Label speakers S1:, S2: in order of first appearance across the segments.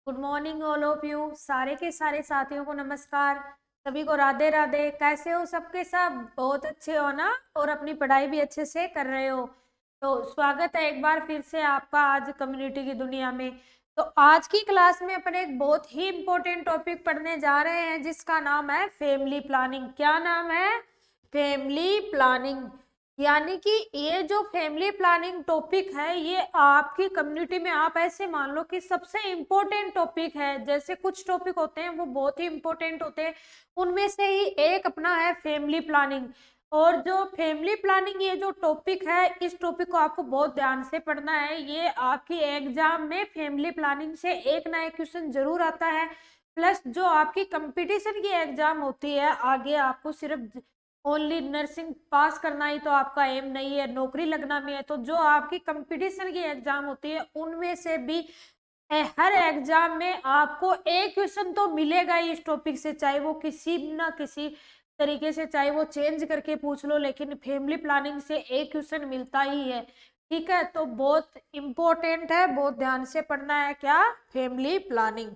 S1: Good morning all of you. सारे के सारे साथियों को नमस्कार। सभी को राधे राधे। कैसे हो सबके सब? बहुत अच्छे हो ना? और अपनी पढ़ाई भी अच्छे से कर रहे हो? तो स्वागत है एक बार फिर से आपका आज कम्युनिटी की दुनिया में। तो आज की क्लास में अपन एक बहुत ही इम्पोर्टेंट टॉपिक पढ़ने जा रहे हैं जिसका नाम है फैमिली प्लानिंग। क्या नाम है? Family planning. यानी कि ये जो फैमिली प्लानिंग टॉपिक है ये आपकी कम्युनिटी में आप ऐसे मान लो कि सबसे इम्पोर्टेंट टॉपिक है। जैसे कुछ टॉपिक होते हैं वो बहुत ही इम्पोर्टेंट होते हैं, उनमें से ही एक अपना है फैमिली प्लानिंग। और जो फैमिली प्लानिंग ये जो टॉपिक है इस टॉपिक को आपको बहुत ध्यान से पढ़ना है। ये आपकी एग्जाम में फैमिली प्लानिंग से एक ना एक क्वेश्चन जरूर आता है। प्लस जो आपकी कंपटीशन की एग्जाम होती है आगे, आपको सिर्फ ओनली नर्सिंग पास करना ही तो आपका एम नहीं है, नौकरी लगना भी है। तो जो आपकी कंपटीशन की एग्जाम होती है उनमें से भी हर एग्जाम में आपको एक क्वेश्चन तो मिलेगा ही इस टॉपिक से, चाहे वो किसी ना किसी तरीके से, चाहे वो चेंज करके पूछ लो, लेकिन फैमिली प्लानिंग से एक क्वेश्चन मिलता ही है। ठीक है, तो बहुत इंपॉर्टेंट है, बहुत ध्यान से पढ़ना है। क्या? Family planning.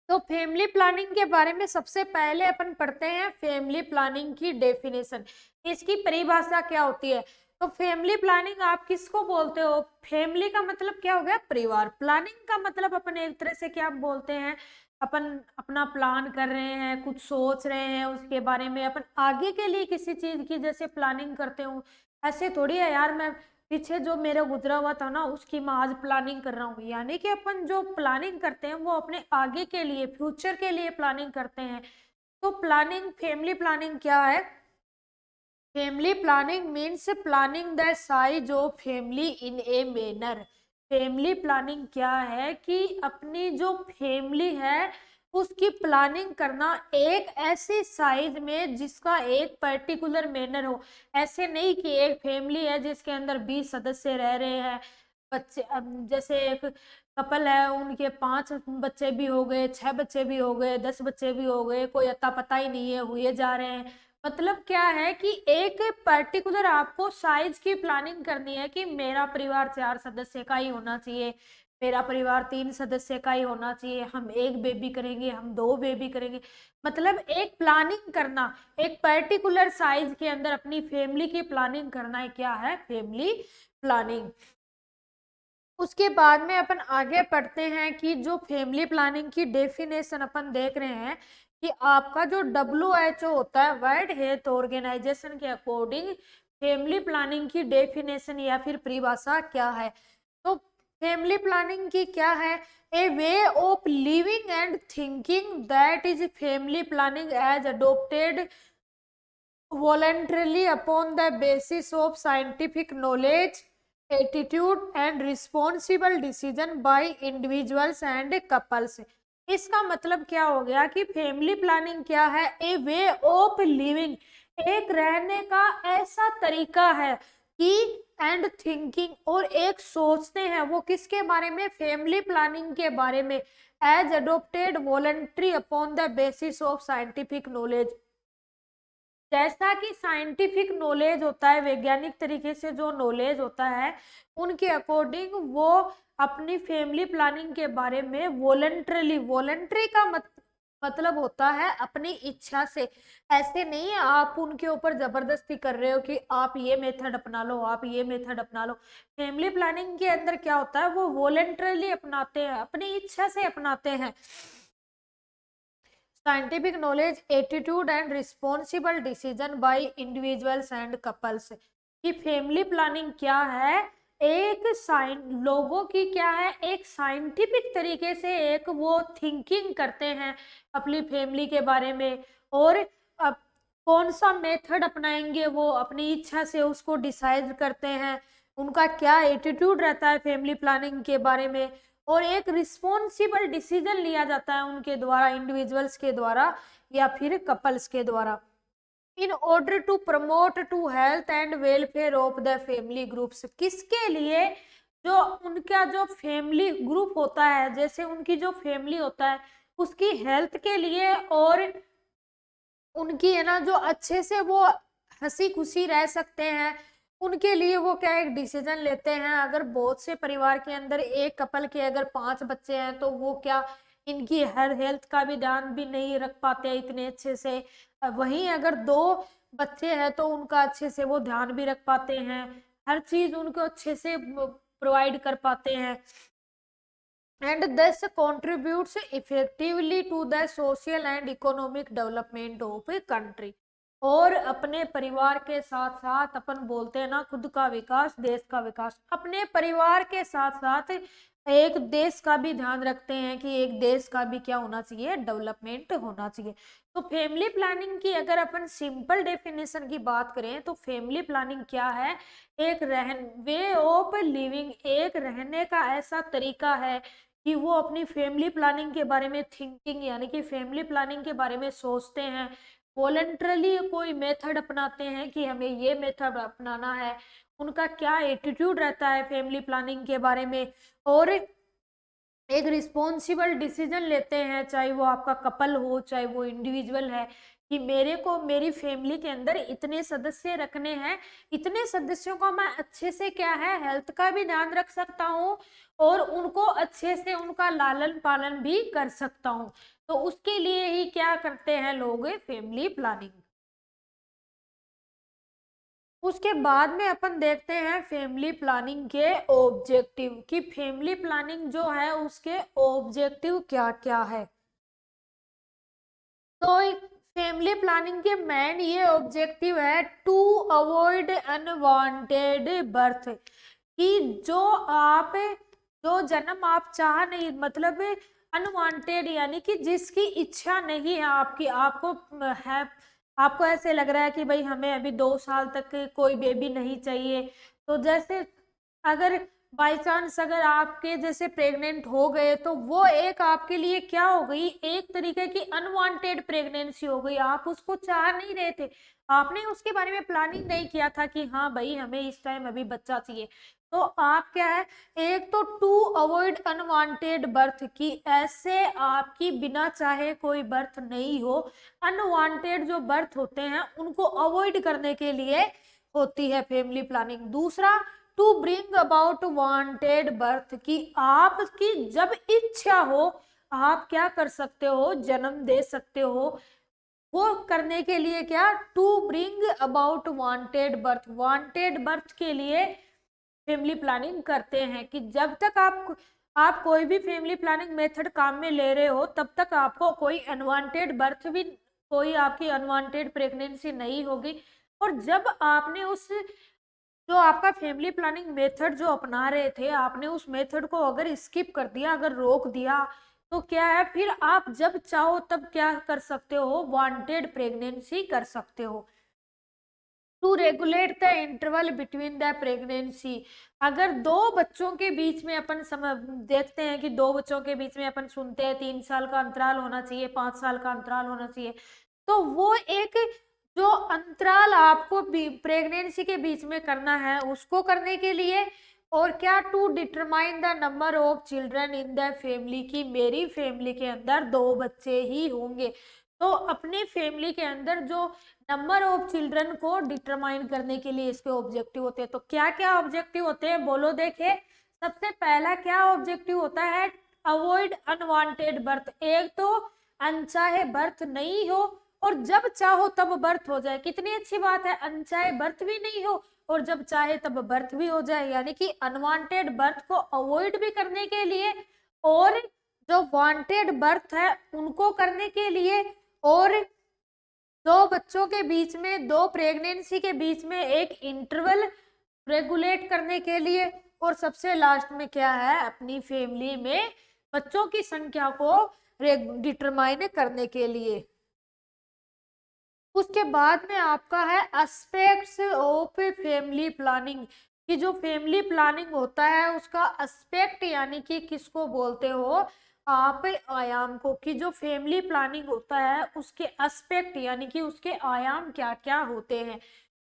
S1: तो फैमिली प्लानिंग के बारे में सबसे पहले अपन पढ़ते हैं फैमिली प्लानिंग की डेफिनेशन। इसकी परिभाषा क्या होती है? तो फैमिली प्लानिंग आप किसको बोलते हो? फैमिली का मतलब क्या हो गया? परिवार। प्लानिंग का मतलब अपन एक तरह से क्या बोलते हैं? अपन अपना प्लान कर रहे हैं, कुछ सोच रहे हैं उसके बारे में, अपन आगे के लिए किसी चीज की जैसे प्लानिंग करते हो। ऐसे थोड़ी है यार, मैं पीछे जो मेरा गुजरा हुआ था ना उसकी मैं आज प्लानिंग कर रहा हूँ। यानी कि अपन जो प्लानिंग करते हैं वो अपने आगे के लिए, फ्यूचर के लिए प्लानिंग करते हैं। तो प्लानिंग, फैमिली प्लानिंग क्या है? Family planning means planning the size of family in a manner. Family planning क्या है कि अपनी जो फैमिली है उसकी प्लानिंग करना एक ऐसे साइज में जिसका एक पर्टिकुलर मैनर हो। ऐसे नहीं कि एक फैमिली है जिसके अंदर 20 सदस्य रह रहे हैं, बच्चे, अब जैसे एक कपल है उनके 5 बच्चे भी हो गए, 6 बच्चे भी हो गए, 10 बच्चे भी हो गए, कोई अता पता ही नहीं है, हुए जा रहे हैं। मतलब क्या है कि एक पर्टिकुलर आपको साइज की प्लानिंग करनी है कि मेरा परिवार 4 सदस्य का ही होना चाहिए, मेरा परिवार 3 सदस्य का ही होना चाहिए, हम एक बेबी करेंगे, हम 2 बेबी करेंगे। मतलब एक प्लानिंग करना, एक पर्टिकुलर साइज के अंदर अपनी फैमिली की प्लानिंग करना है, क्या है? Family planning. उसके बाद में अपन आगे पढ़ते हैं कि जो फैमिली प्लानिंग की डेफिनेशन अपन देख रहे हैं कि आपका जो WHO होता है, वर्ल्ड हेल्थ ऑर्गेनाइजेशन के अकॉर्डिंग फैमिली प्लानिंग की डेफिनेशन या फिर परिभाषा क्या है? तो फैमिली प्लानिंग की क्या है? A way of living and thinking that is family planning as adopted voluntarily upon the basis of scientific knowledge, attitude and responsible decision by individuals and couples। इसका मतलब क्या हो गया कि फैमिली प्लानिंग क्या है? ए वे ऑफ लिविंग, एक रहने का ऐसा तरीका है कि, एंड थिंकिंग, और एक सोचते हैं वो किसके बारे में? फैमिली प्लानिंग के बारे में। As adopted voluntary upon the basis of scientific knowledge, जैसा कि साइंटिफिक नॉलेज होता है, वैज्ञानिक तरीके से जो नॉलेज होता है उनके अकॉर्डिंग वो अपनी फैमिली प्लानिंग के बारे में वॉलंटरली, वॉलंटरी का मतलब होता है अपनी इच्छा से। ऐसे नहीं है आप उनके ऊपर जबरदस्ती कर रहे हो कि आप ये मेथड अपना लो, आप ये मेथड अपना लो। फैमिली प्लानिंग के अंदर क्या होता है? वो वॉलंटरली अपनाते हैं, अपनी इच्छा से अपनाते हैं। Scientific knowledge, attitude and responsible decision by individuals and couples. कि फैमिली प्लानिंग क्या है? एक लोगों की क्या है, एक साइंटिफिक तरीके से एक वो थिंकिंग करते हैं अपनी फैमिली के बारे में, और अब कौन सा मेथड अपनाएंगे वो अपनी इच्छा से उसको डिसाइड करते हैं। उनका क्या एटीट्यूड रहता है फैमिली प्लानिंग के बारे में, और एक रिस्पॉन्सिबल डिसीजन लिया जाता है उनके द्वारा, इंडिविजुअल्स के द्वारा या फिर कपल्स के द्वारा, in order to promote to health and welfare of the family groups. किसके लिए? जो उनका जो फैमिली ग्रुप होता है, जैसे उनकी जो फैमिली होता है उसकी हेल्थ के लिए, और उनकी है ना जो अच्छे से वो हंसी खुशी रह सकते हैं, उनके लिए वो क्या एक डिसीजन लेते हैं। अगर बहुत से परिवार के अंदर एक कपल के अगर 5 बच्चे हैं तो वो क्या इनकी हर हेल्थ का भी ध्यान भी नहीं रख पाते इतने अच्छे से। वहीं अगर 2 बच्चे हैं तो उनका अच्छे से वो ध्यान भी रख पाते हैं, हर चीज उनको अच्छे से प्रोवाइड कर पाते हैं। and thus contributes effectively to the social and economic development of a country। और अपने परिवार के साथ साथ अपन बोलते हैं ना, खुद का विकास देश का विकास, अपने परिवार के साथ साथ एक देश का भी ध्यान रखते हैं कि एक देश का भी क्या होना चाहिए, डेवलपमेंट होना चाहिए। तो फैमिली प्लानिंग की अगर अपन सिंपल डेफिनेशन की बात करें तो फैमिली प्लानिंग क्या है, एक वे ऑफ लिविंग, एक रहने का ऐसा तरीका है कि वो अपनी फैमिली प्लानिंग के बारे में थिंकिंग यानी कि फैमिली प्लानिंग के बारे में सोचते हैं, वॉलंटरली कोई मेथड अपनाते हैं कि हमें ये मेथड अपनाना है। उनका क्या एटीट्यूड रहता है फैमिली प्लानिंग के बारे में, और एक रिस्पॉन्सिबल डिसीजन लेते हैं, चाहे वो आपका कपल हो चाहे वो इंडिविजुअल है, कि मेरे को मेरी फैमिली के अंदर इतने सदस्य रखने हैं, इतने सदस्यों का मैं अच्छे से क्या है हेल्थ का भी ध्यान रख सकता हूँ और उनको अच्छे से उनका लालन पालन भी कर सकता हूँ। तो उसके लिए ही क्या करते हैं लोग, फैमिली प्लानिंग। उसके बाद में अपन देखते हैं फैमिली प्लानिंग के ऑब्जेक्टिव, कि फैमिली प्लानिंग जो है उसके ऑब्जेक्टिव क्या क्या है। तो फैमिली प्लानिंग के मेन ये ऑब्जेक्टिव है टू अवॉइड अनवांटेड बर्थ, कि जो जन्म आप चाह नहीं, मतलब अनवांटेड यानी कि जिसकी इच्छा नहीं है आपकी, है आपको ऐसे लग रहा है कि भाई हमें अभी 2 साल तक कोई बेबी नहीं चाहिए। तो जैसे अगर बाई चांस अगर आपके जैसे प्रेग्नेंट हो गए तो वो एक आपके लिए क्या हो गई, एक तरीके की अनवांटेड प्रेगनेंसी हो गई, आप उसको चाह नहीं रहे थे, आपने उसके बारे में प्लानिंग नहीं किया था कि हाँ भाई हमें इस टाइम अभी बच्चा चाहिए। तो आप क्या है, एक तो टू अवॉइड अनवांटेड बर्थ, की ऐसे आपकी बिना चाहे कोई बर्थ नहीं हो, अनवांटेड जो बर्थ होते हैं उनको अवॉइड करने के लिए होती है फैमिली प्लानिंग। दूसरा, to bring about wanted birth, की आपकी जब इच्छा हो आप क्या कर सकते हो, जन्म दे सकते हो। वो करने के लिए क्या, to bring about wanted birth, wanted birth के लिए फैमिली प्लानिंग करते हैं, कि जब तक आप कोई भी फैमिली प्लानिंग मेथड काम में ले रहे हो तब तक आपको कोई अनवांटेड बर्थ भी, कोई आपकी अनवांटेड प्रेगनेंसी नहीं होगी। और जब आपने उस जो आपका फैमिली प्लानिंग मेथड जो अपना रहे थे, आपने उस मेथड को अगर स्किप कर दिया, अगर रोक दिया, तो क्या है फिर आप जब चाहो तब क्या कर सकते हो, वांटेड प्रेगनेंसी कर सकते हो। To regulate the interval between the pregnancy, अगर 2 बच्चों के बीच में अपन देखते हैं कि 2 बच्चों के बीच में अपन सुनते हैं 3 साल का अंतराल होना चाहिए, 5 साल का अंतराल होना चाहिए, तो वो एक जो अंतराल आपको प्रेगनेंसी के बीच में करना है उसको करने के लिए, और क्या, to determine the number of children in the family, की मेरी फैमिली के अंदर 2 बच्चे ही होंगे। तो अपनी फैमिली के अंदर जो नंबर ऑफ चिल्ड्रन को डिटरमाइन करने के लिए इसके ऑब्जेक्टिव होते हैं। तो क्या क्या ऑब्जेक्टिव होते हैं बोलो, देखे सबसे पहला क्या ऑब्जेक्टिव होता है, अवॉइड अनवांटेड बर्थ, एक तो अनचाहे बर्थ नहीं हो और जब चाहो तब बर्थ हो जाए, कितनी अच्छी बात है, अनचाहे बर्थ भी नहीं हो और जब चाहे तब बर्थ भी हो जाए, यानी कि अनवांटेड बर्थ को अवॉइड भी करने के लिए और जो वांटेड बर्थ है उनको करने के लिए, और 2 बच्चों के बीच में, 2 प्रेगनेंसी के बीच में एक इंटरवल रेगुलेट करने के लिए, और सबसे लास्ट में क्या है, अपनी फैमिली में बच्चों की संख्या को डिटरमाइन करने के लिए। उसके बाद में आपका है एस्पेक्ट्स ऑफ फैमिली प्लानिंग, कि जो फैमिली प्लानिंग होता है उसका एस्पेक्ट यानी कि किसको बोलते हो आप, आयाम को, कि जो फैमिली प्लानिंग होता है उसके एस्पेक्ट यानी कि उसके आयाम क्या क्या होते हैं।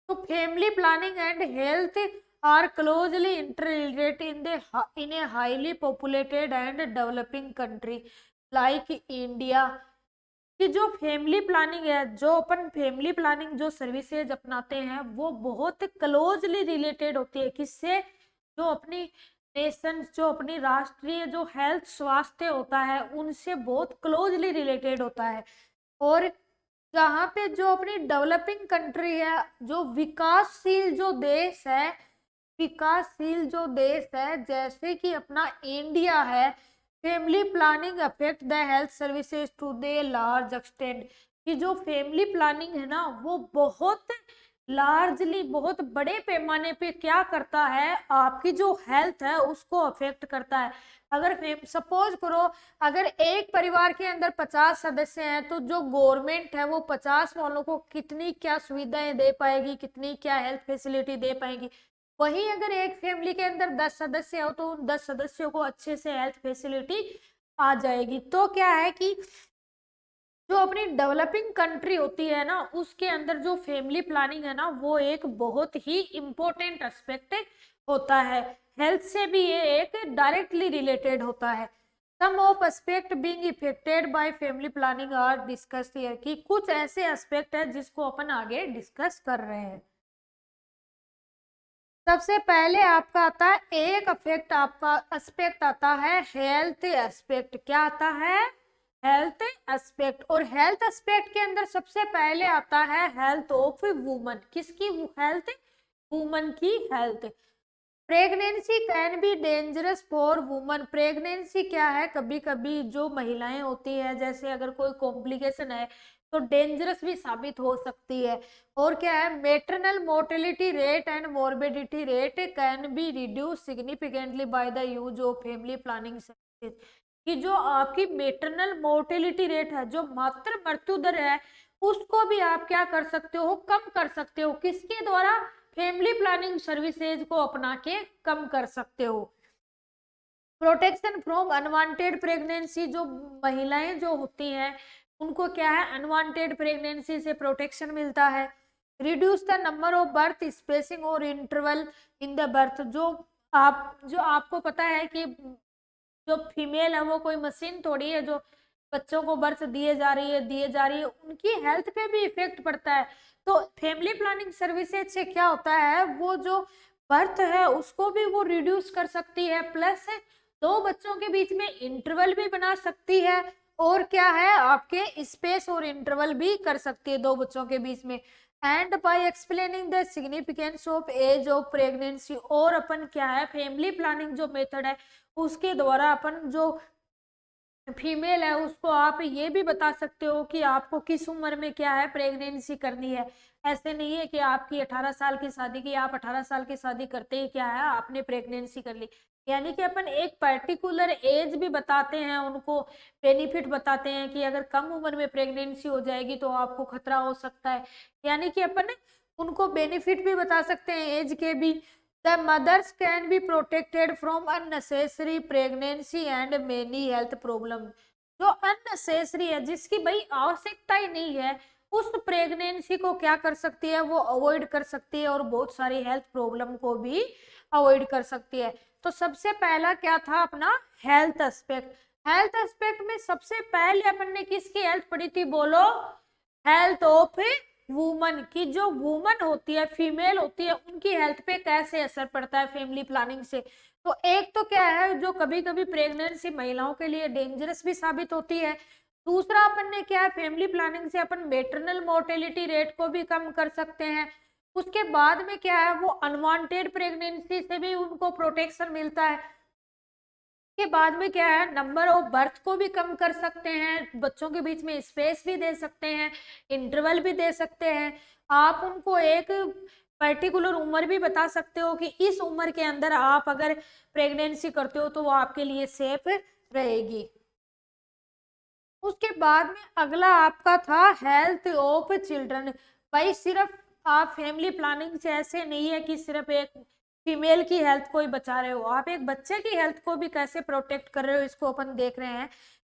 S1: तो family planning and health are closely interrelated in a highly populated and developing country like India, कि जो फैमिली प्लानिंग है, जो अपन फैमिली प्लानिंग जो सर्विसेज अपनाते हैं वो बहुत क्लोजली रिलेटेड होती है किससे, जो अपनी नेशन, जो अपनी राष्ट्रीय जो हेल्थ स्वास्थ्य होता है उनसे बहुत क्लोजली रिलेटेड होता है। और जहाँ पे जो अपनी डेवलपिंग कंट्री है, जो विकासशील जो देश है, विकासशील जो देश है जैसे कि अपना इंडिया है, family planning affect the health services to the large extent. कि जो फैमिली प्लानिंग है ना वो बहुत लार्जली, बहुत बड़े पैमाने पे क्या करता है, आपकी जो हेल्थ है उसको अफेक्ट करता है। अगर सपोज करो, अगर एक परिवार के अंदर 50 सदस्य हैं तो जो गवर्नमेंट है वो 50 वालों को कितनी क्या सुविधाएं दे पाएगी, कितनी क्या हेल्थ फैसिलिटी दे पाएगी। वहीं अगर एक फैमिली के अंदर 10 सदस्य हो तो उन 10 सदस्यों को अच्छे से हेल्थ फैसिलिटी आ जाएगी। तो क्या है कि जो अपनी डेवलपिंग कंट्री होती है ना उसके अंदर जो फैमिली प्लानिंग है ना वो एक बहुत ही इम्पोर्टेंट एस्पेक्ट होता है। हेल्थ से भी ये एक डायरेक्टली रिलेटेड होता है। Some of aspect being effected by family planning are discussed here. कि कुछ ऐसे एस्पेक्ट है जिसको अपन आगे डिस्कस कर रहे हैं। सबसे पहले आपका आता है एक अफेक्ट, आपका एस्पेक्ट आता है हेल्थ एस्पेक्ट। क्या आता है? Health aspect. और हेल्थ एस्पेक्ट के अंदर सबसे पहले आता है हेल्थ ऑफ वुमन। किसकी हेल्थ? वुमन की health. Pregnancy can be dangerous for woman. Pregnancy क्या है, कभी कभी जो महिलाएं होती है जैसे अगर कोई कॉम्प्लिकेशन है तो डेंजरस भी साबित हो सकती है। और क्या है, maternal mortality rate and morbidity rate can be reduce significantly by the use of family planning services. कि जो आपकी मेटरनल मोर्टेलिटी रेट है, जो मातृ मृत्यु दर है, उसको भी आप क्या कर सकते हो, कम कर सकते हो। किसके द्वारा? फैमिली प्लानिंग सर्विसेज को अपना के कम कर सकते हो। Protection from unwanted pregnancy. जो महिलाएं जो होती हैं उनको क्या है, अनवांटेड प्रेगनेंसी से प्रोटेक्शन मिलता है। Reduce the number of birth spacing और इंटरवल इन द बर्थ। जो आपको पता है कि जो फीमेल है वो कोई मशीन थोड़ी है जो बच्चों को बर्थ दिए जा रही है, उनकी हेल्थ पे भी इफेक्ट पड़ता है। तो फैमिली प्लानिंग सर्विसेज से क्या होता है, वो जो बर्थ है उसको भी वो रिड्यूस कर सकती है, प्लस दो बच्चों के बीच में इंटरवल भी बना सकती है। और क्या है, आपके स्पेस और इंटरवल भी कर सकती है दो बच्चों के बीच में। And by explaining the significance of age of pregnancy. और अपन क्या है, फैमिली प्लानिंग जो मेथड है उसके द्वारा अपन जो फीमेल है उसको आप ये भी बता सकते हो कि आपको किस उम्र में क्या है प्रेगनेंसी करनी है। ऐसे नहीं है कि आपकी 18 साल की शादी की, आप 18 साल की शादी करते ही क्या है आपने प्रेगनेंसी कर ली। यानी कि अपन एक पर्टिकुलर एज भी बताते हैं उनको, बेनिफिट बताते हैं कि अगर कम उम्र में प्रेगनेंसी हो जाएगी तो आपको खतरा हो सकता है। यानी कि अपन उनको बेनिफिट भी बता सकते हैं एज के भी। The mothers can be protected from unnecessary pregnancy and many health problem. जो अननेसेसरी है, जिसकी भाई आवश्यकता ही नहीं है, उस प्रेगनेंसी को क्या कर सकती है, वो अवॉइड कर सकती है और बहुत सारी हेल्थ प्रॉब्लम को भी अवॉइड कर सकती है। तो सबसे पहला क्या था अपना हेल्थ एस्पेक्ट। हेल्थ एस्पेक्ट में सबसे पहले अपन ने किसकी हेल्थ पढ़ी थी, बोलो? Health of woman. की जो वुमन होती है, फीमेल होती है, उनकी हेल्थ पे कैसे असर पड़ता है फैमिली प्लानिंग से। तो एक तो क्या है, जो कभी कभी प्रेगनेंसी महिलाओं के लिए डेंजरस भी साबित होती है। दूसरा अपन ने क्या है, फैमिली प्लानिंग से अपन मेटरनल मोर्टेलिटी रेट को भी कम कर सकते हैं। उसके बाद में क्या है, वो अनवांटेड प्रेगनेंसी से भी उनको प्रोटेक्शन मिलता है। के बाद में क्या है, नंबर ऑफ बर्थ को भी कम कर सकते हैं, बच्चों के बीच में स्पेस भी दे सकते हैं, इंटरवल भी दे सकते हैं। आप उनको एक पर्टिकुलर उम्र भी बता सकते हो कि इस उम्र के अंदर आप अगर प्रेगनेंसी करते हो तो वो आपके लिए सेफ रहेगी। उसके बाद में अगला आपका था हेल्थ ऑफ चिल्ड्रन। भाई सिर्फ आप फैमिली प्लानिंग से ऐसे नहीं है कि सिर्फ एक फीमेल की हेल्थ को ही बचा रहे हो, आप एक बच्चे की हेल्थ को भी कैसे प्रोटेक्ट कर रहे हो इसको अपन देख रहे हैं।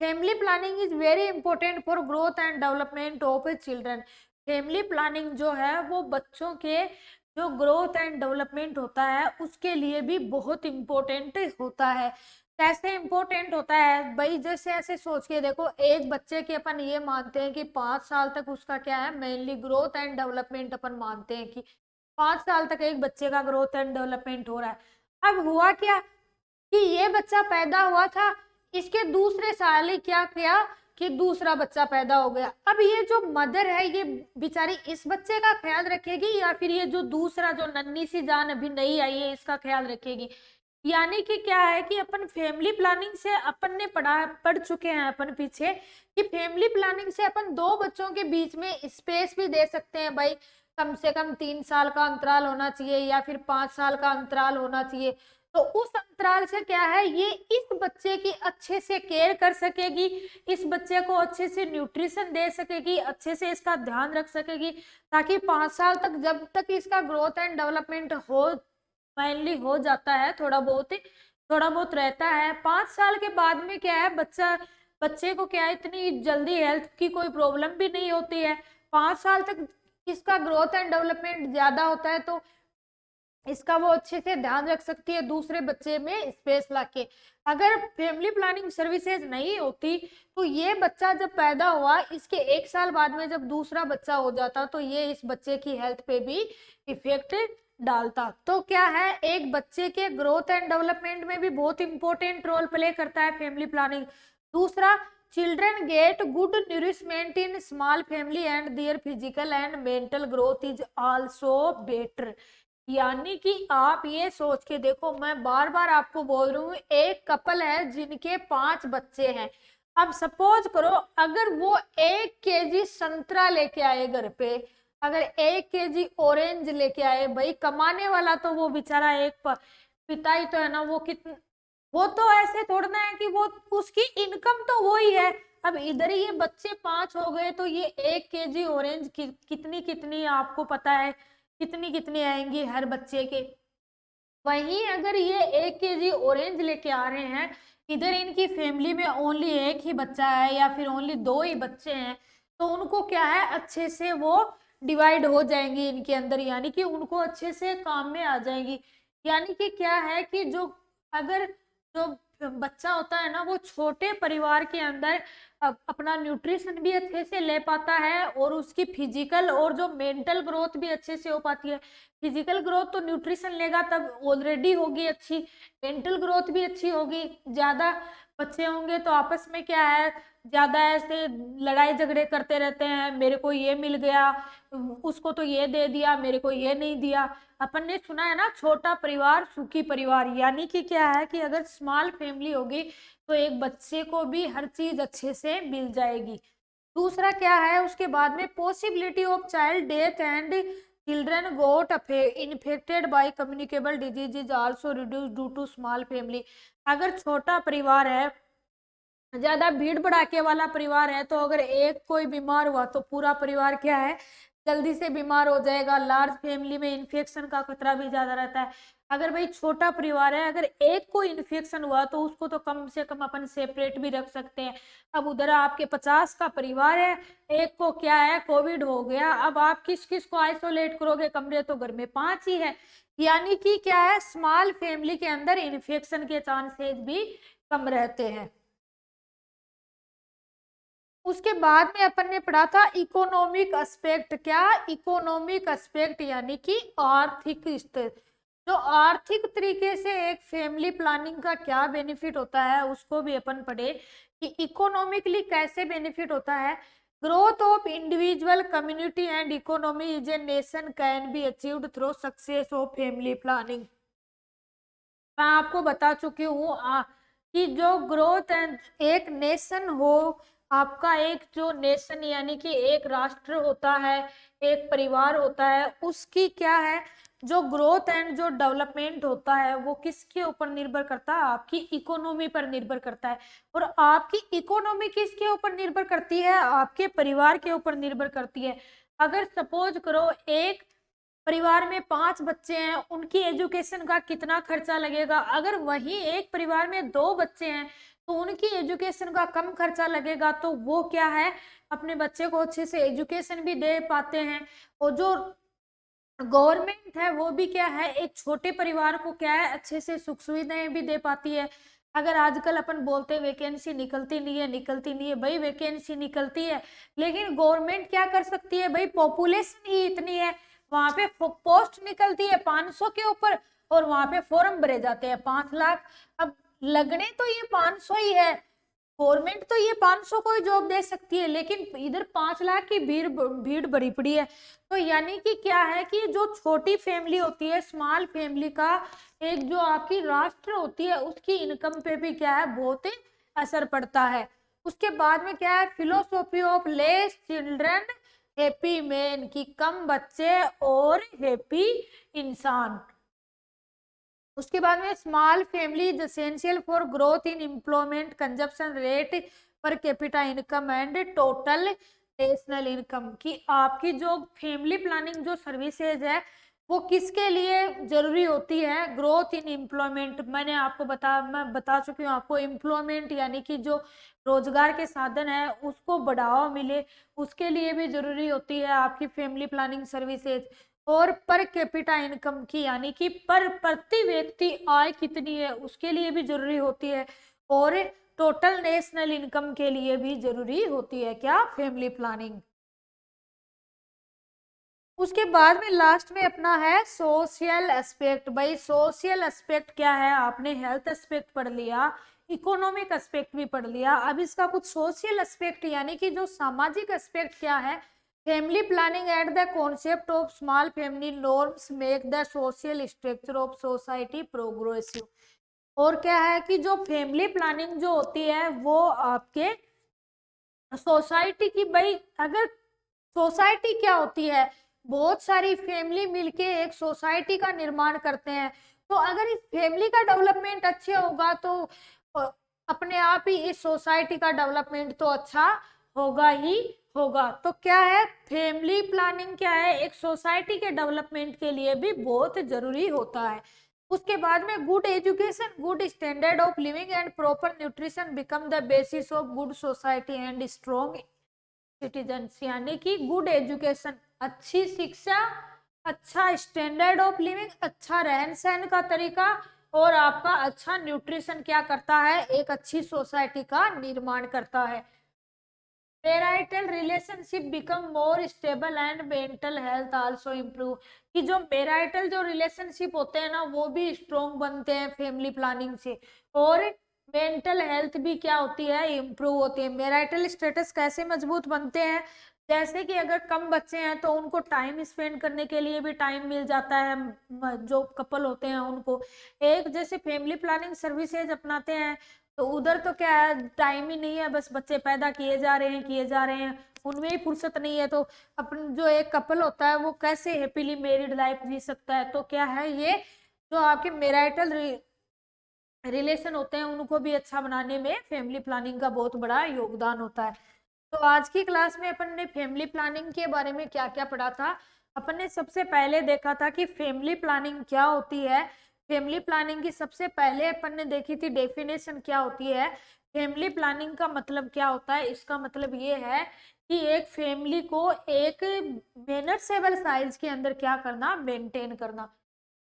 S1: Family planning is very important for growth and development of children. Family planning जो है वो बच्चों के जो ग्रोथ एंड डेवलपमेंट होता है उसके लिए भी बहुत इंपॉर्टेंट होता है। कैसे इंपॉर्टेंट होता है भाई, जैसे ऐसे सोच के देखो, एक बच्चे की अपन ये मानते हैं कि 5 साल तक उसका क्या है, मेनली ग्रोथ एंड डेवलपमेंट अपन मानते हैं कि 5 साल तक एक बच्चे का ग्रोथ एंड डेवलपमेंट हो रहा है। अब हुआ क्या कि ये बच्चा पैदा हुआ था, इसके दूसरे साल ही क्या किया कि दूसरा बच्चा पैदा हो गया। अब ये जो मदर है ये बेचारी इस बच्चे का ख्याल रखेगी या फिर ये जो दूसरा जो नन्ही सी जान अभी नई आई है इसका ख्याल रखेगी। यानी कि क्या है कि अपन फैमिली प्लानिंग से अपन ने पढ़ चुके हैं अपन पीछे कि फैमिली प्लानिंग से अपन दो बच्चों के बीच में स्पेस भी दे सकते हैं भाई, कम से कम 3 साल का अंतराल होना चाहिए या फिर 5 साल का अंतराल होना चाहिए। तो उस अंतराल से क्या है, ये इस बच्चे की अच्छे से केयर कर सकेगी, इस बच्चे को अच्छे से न्यूट्रिशन दे सकेगी, अच्छे से इसका ध्यान रख सकेगी, ताकि 5 साल तक जब तक इसका ग्रोथ एंड डेवलपमेंट हो फाइनली हो जाता है, थोड़ा बहुत रहता है। 5 साल के बाद में क्या है, बच्चे को क्या है, इतनी जल्दी हेल्थ की कोई प्रॉब्लम भी नहीं होती है। 5 साल तक इसका ग्रोथ एंड डेवलपमेंट ज्यादा होता है, तो इसका वो अच्छे से ध्यान रख सकती है दूसरे बच्चे में स्पेस लाके। अगर फैमिली प्लानिंग सर्विसेज नहीं होती तो ये बच्चा जब पैदा हुआ, इसके 1 साल बाद में जब दूसरा बच्चा हो जाता तो ये इस बच्चे की हेल्थ पे भी इफेक्ट डालता। तो क्या है, एक बच्चे के ग्रोथ एंड डेवलपमेंट में भी बहुत इंपॉर्टेंट रोल प्ले करता है फैमिली प्लानिंग। दूसरा, children get good nourishment in small family and their physical and mental growth is also better. यानी कि आप ये सोच के देखो, मैं बार बार आपको बोल रही हूँ, एक कपल है जिनके 5 बच्चे हैं। अब सपोज करो अगर वो 1 केजी संतरा लेके आए घर पे, अगर 1 केजी ऑरेंज लेके आए, भाई कमाने वाला तो वो बेचारा एक पिता ही तो है ना, वो तो ऐसे थोड़ा ना है कि वो उसकी इनकम तो वो ही है। अब इधर ही ये बच्चे 5 हो गए तो ये 1 केजी ऑरेंज कितनी कितनी आपको पता है कितनी कितनी आएंगी हर बच्चे के। वहीं अगर ये 1 केजी ऑरेंज लेके आ रहे हैं, इधर इनकी फैमिली में ओनली एक ही बच्चा है या फिर ओनली 2 ही बच्चे हैं, तो उनको क्या है, अच्छे से वो डिवाइड हो जाएंगी इनके अंदर, यानी कि उनको अच्छे से काम में आ जाएंगी। यानी कि क्या है कि जो अगर जो बच्चा होता है ना, वो छोटे परिवार के अंदर अपना न्यूट्रिशन भी अच्छे से ले पाता है और उसकी फिजिकल और जो मेंटल ग्रोथ भी अच्छे से हो पाती है। फिजिकल ग्रोथ तो न्यूट्रिशन लेगा तब ऑलरेडी होगी अच्छी, मेंटल ग्रोथ भी अच्छी होगी। ज्यादा बच्चे होंगे तो आपस में क्या है, ज्यादा ऐसे लड़ाई झगड़े करते रहते हैं, मेरे को ये मिल गया, उसको तो ये दे दिया, मेरे को ये नहीं दिया। अपन ने सुना है ना, छोटा परिवार सुखी परिवार। यानी कि क्या है कि अगर स्मॉल फैमिली होगी तो एक बच्चे को भी हर चीज अच्छे से मिल जाएगी। दूसरा क्या है, उसके बाद में possibility of child death and children got infected by communicable disease is also reduce due to small family. अगर छोटा परिवार है, ज्यादा भीड़ भड़ाके वाला परिवार है, तो अगर एक कोई बीमार हुआ तो पूरा परिवार क्या है, जल्दी से बीमार हो जाएगा। लार्ज फैमिली में इन्फेक्शन का खतरा भी ज्यादा रहता है। अगर भाई छोटा परिवार है, अगर एक को इन्फेक्शन हुआ तो उसको तो कम से कम अपन सेपरेट भी रख सकते हैं। अब उधर आपके 50 का परिवार है, एक को क्या है, कोविड हो गया, अब आप किस किस को आइसोलेट करोगे, कमरे तो घर में 5 ही है। यानी कि क्या है, स्मॉल फैमिली के अंदर इन्फेक्शन के चांसेस भी कम रहते हैं। उसके बाद में अपन ने पढ़ा था इकोनॉमिक एस्पेक्ट। क्या, इकोनॉमिक एस्पेक्ट यानी कि आर्थिक स्तर। जो आर्थिक तरीके से एक फैमिली प्लानिंग का क्या बेनिफिट होता है उसको भी अपन पढ़े कि इकोनॉमिकली कैसे बेनिफिट होता है। Growth of individual community and economy is a nation can be achieved through success of family planning. मैं आपको बता चुकी हूँ कि जो ग्रोथ एंड एक नेशन हो, आपका एक जो नेशन यानी कि एक राष्ट्र होता है, एक परिवार होता है, उसकी क्या है, जो ग्रोथ एंड जो डेवलपमेंट होता है वो किसके ऊपर निर्भर करता है, आपकी इकोनॉमी पर निर्भर करता है। और आपकी इकोनॉमी किसके ऊपर निर्भर करती है, आपके परिवार के ऊपर निर्भर करती है। अगर सपोज करो एक परिवार में 5 बच्चे हैं, उनकी एजुकेशन का कितना खर्चा लगेगा। अगर वही एक परिवार में 2 बच्चे हैं तो उनकी एजुकेशन का कम खर्चा लगेगा, तो वो क्या है, अपने बच्चे को अच्छे से एजुकेशन भी दे पाते हैं। और जो गवर्नमेंट है वो भी क्या है, एक छोटे परिवार को क्या है, अच्छे से सुख सुविधाएं भी दे पाती है। अगर आजकल अपन बोलते हैं वैकेंसी निकलती नहीं है, निकलती नहीं है, भाई वैकेंसी निकलती है, लेकिन गवर्नमेंट क्या कर सकती है भाई, पॉपुलेशन ही इतनी है, वहां पे पोस्ट निकलती है 500 के ऊपर और वहां पे फॉर्म भरे जाते हैं 5 लाख। अब लगने तो ये 500 ही है, गवर्नमेंट तो ये 500 को ही जॉब दे सकती है, लेकिन इधर 5 लाख की भीड़ भीड़ भरी पड़ी है। तो यानी कि क्या है कि जो छोटी फैमिली होती है, स्मॉल फैमिली का एक जो आपकी राष्ट्र होती है उसकी इनकम पे भी क्या है बहुत ही असर पड़ता है। उसके बाद में क्या है, philosophy of less children happy man, की कम बच्चे और हैप्पी इंसान। उसके बाद में small family is essential for growth in employment, consumption rate per capita income and total national income, की आपकी जो फैमिली प्लानिंग जो सर्विसेज है वो किसके लिए जरूरी होती है, ग्रोथ इन एम्प्लॉयमेंट। मैं बता चुकी हूँ आपको, एम्प्लॉयमेंट यानी कि जो रोजगार के साधन है उसको बढ़ावा मिले, उसके लिए भी जरूरी होती है आपकी फैमिली प्लानिंग सर्विसेज। और पर कैपिटा इनकम की यानी कि पर प्रति व्यक्ति आय कितनी है उसके लिए भी जरूरी होती है, और टोटल नेशनल इनकम के लिए भी जरूरी होती है क्या, फैमिली प्लानिंग। उसके बाद में लास्ट में अपना है सोशल एस्पेक्ट। भाई सोशल एस्पेक्ट क्या है, आपने हेल्थ एस्पेक्ट पढ़ लिया, इकोनॉमिक एस्पेक्ट भी पढ़ लिया, अब इसका कुछ सोशल एस्पेक्ट यानी कि जो सामाजिक एस्पेक्ट क्या है, family planning at the concept of small family norms make the social structure of society progressive. और क्या है कि जो फैमिली प्लानिंग जो होती है वो आपके सोसाइटी की, भाई अगर सोसाइटी क्या होती है, बहुत सारी फैमिली मिलके एक सोसाइटी का निर्माण करते हैं, तो अगर इस फैमिली का डेवलपमेंट अच्छे होगा तो अ, अपने आप ही इस सोसाइटी का डेवलपमेंट तो अच्छा होगा ही होगा। तो क्या है, फैमिली प्लानिंग क्या है, एक सोसाइटी के डेवलपमेंट के लिए भी बहुत जरूरी होता है। उसके बाद में good education, good standard of living and proper nutrition become the basis of good society and strong citizens, यानी कि गुड एजुकेशन, अच्छी शिक्षा, अच्छा स्टैंडर्ड ऑफ लिविंग, अच्छा रहन सहन का तरीका, और आपका अच्छा न्यूट्रिशन क्या करता है, एक अच्छी सोसाइटी का निर्माण करता है। Marital relationship become more stable and mental health also improve, कि जो मैरिटल जो रिलेशनशिप होते हैं ना वो भी स्ट्रॉन्ग बनते हैं फैमिली प्लानिंग से, और मेंटल हेल्थ भी क्या होती है, इम्प्रूव होती है। मैरिटल स्टेटस कैसे मजबूत बनते हैं, जैसे कि अगर कम बच्चे हैं तो उनको टाइम स्पेंड करने के लिए भी टाइम मिल जाता है, जो कपल होते हैं उनको एक जैसे फैमिली प्लानिंग सर्विसेज अपनाते हैं, तो उधर तो क्या है, टाइम ही नहीं है, बस बच्चे पैदा किए जा रहे हैं किए जा रहे हैं, उनमें ही फुर्सत नहीं है, तो अपन जो एक कपल होता है वो कैसे हैप्पीली मैरिड लाइफ जी सकता है। तो क्या है, ये जो आपके मैरिटल रिलेशन होते हैं उनको भी अच्छा बनाने में फैमिली प्लानिंग का बहुत बड़ा योगदान होता है। तो आज की क्लास में अपन ने फैमिली प्लानिंग के बारे में क्या क्या पढ़ा था, अपन ने सबसे पहले देखा था कि फैमिली प्लानिंग क्या होती है, फैमिली प्लानिंग की सबसे पहले अपन ने देखी थी डेफिनेशन क्या होती है, फैमिली प्लानिंग का मतलब क्या होता है, इसका मतलब ये है कि एक फैमिली को एक मैनेजेबल साइज के अंदर क्या करना, मेंटेन करना।